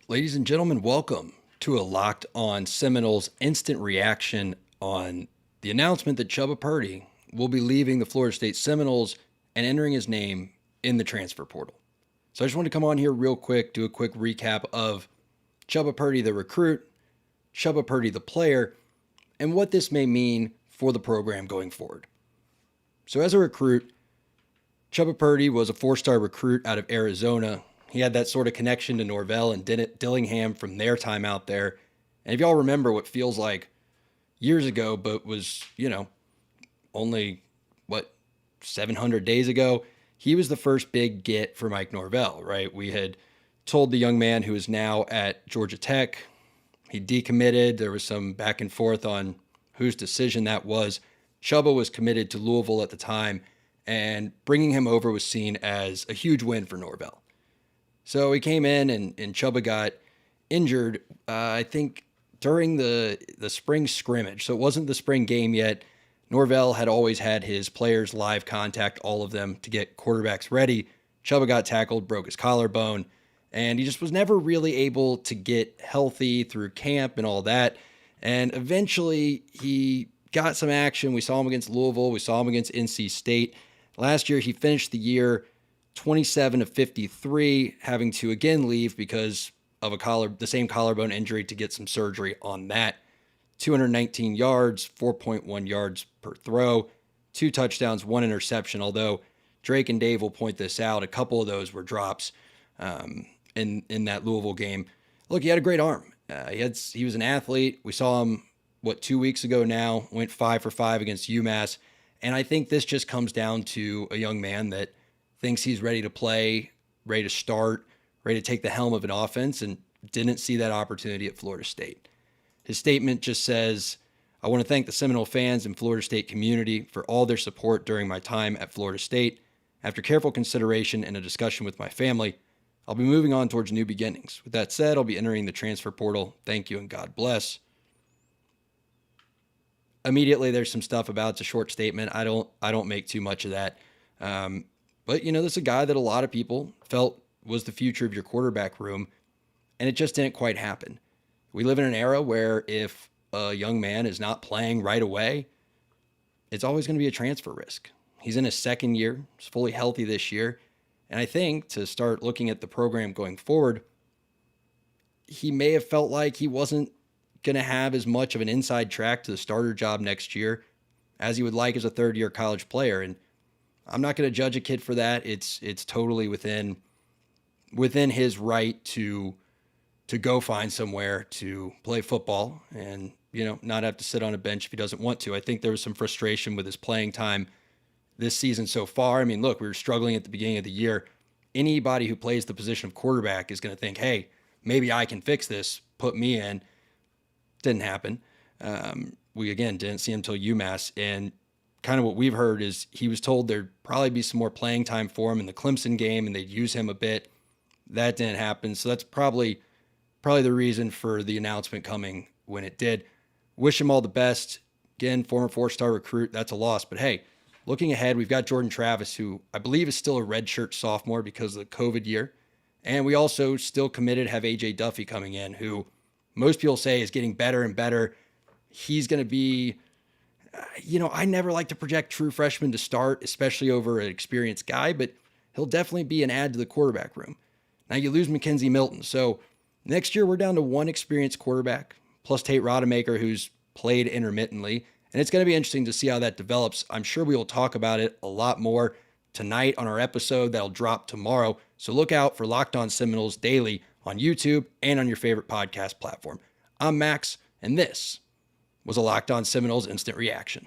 Ladies and gentlemen, welcome to a Locked On Seminoles instant reaction on the announcement that Chubba Purdy will be leaving the Florida State Seminoles and entering his name in the transfer portal. So I just want to come on here real quick, do a quick recap of Chubba Purdy the recruit, Chubba Purdy the player, and what this may mean for the program going forward. So as a recruit, Chubba Purdy was a four-star recruit out of Arizona. He had that sort of connection to Norvell and Dillingham from their time out there. And if y'all remember what feels like years ago, but was, only, 700 days ago, he was the first big get for Mike Norvell, right? We had told the young man who is now at Georgia Tech, he decommitted. There was some back and forth on whose decision that was. Chubba was committed to Louisville at the time, and bringing him over was seen as a huge win for Norvell. So he came in and Chubba got injured, I think, during the spring scrimmage. So it wasn't the spring game yet. Norvell had always had his players live contact all of them to get quarterbacks ready. Chubba got tackled, broke his collarbone, and he just was never really able to get healthy through camp and all that. And eventually he got some action. We saw him against Louisville. We saw him against NC State. Last year he finished the year 27 of 53, having to again leave because of the same collarbone injury to get some surgery on that. 219 yards, 4.1 yards per throw, 2 touchdowns, 1 interception. Although Drake and Dave will point this out, a couple of those were drops in that Louisville game. Look, he had a great arm. He was an athlete. We saw him 2 weeks ago now. Went 5 for 5 against UMass, and I think this just comes down to a young man that thinks he's ready to play, ready to start, ready to take the helm of an offense, and didn't see that opportunity at Florida State. His statement just says, "I want to thank the Seminole fans and Florida State community for all their support during my time at Florida State. After careful consideration and a discussion with my family, I'll be moving on towards new beginnings. With that said, I'll be entering the transfer portal. Thank you and God bless." Immediately, there's some stuff about it's a short statement. I don't make too much of that. But, this is a guy that a lot of people felt was the future of your quarterback room, and it just didn't quite happen. We live in an era where if a young man is not playing right away, it's always going to be a transfer risk. He's in his second year. He's fully healthy this year. And I think to start looking at the program going forward, he may have felt like he wasn't going to have as much of an inside track to the starter job next year as he would like as a third-year college player. And I'm not going to judge a kid for that. It's totally within his right to go find somewhere to play football and, not have to sit on a bench if he doesn't want to. I think there was some frustration with his playing time this season so far. I mean, look, we were struggling at the beginning of the year. Anybody who plays the position of quarterback is going to think, hey, maybe I can fix this, put me in. Didn't happen. We, again, didn't see him until UMass, and kind of what we've heard is he was told there'd probably be some more playing time for him in the Clemson game and they'd use him a bit. That didn't happen. So that's probably the reason for the announcement coming when it did. Wish him all the best. Again, former 4-star recruit. That's a loss. But hey, looking ahead, we've got Jordan Travis, who I believe is still a redshirt sophomore because of the COVID year. And we also still committed have A.J. Duffy coming in, who most people say is getting better and better. He's going to be, I never like to project true freshmen to start, especially over an experienced guy, but he'll definitely be an add to the quarterback room. Now you lose Mackenzie Milton. So next year we're down to one experienced quarterback, plus Tate Rodemaker, who's played intermittently. And it's going to be interesting to see how that develops. I'm sure we will talk about it a lot more tonight on our episode that'll drop tomorrow. So look out for Locked On Seminoles daily on YouTube and on your favorite podcast platform. I'm Max, and this was a Locked On Seminoles instant reaction.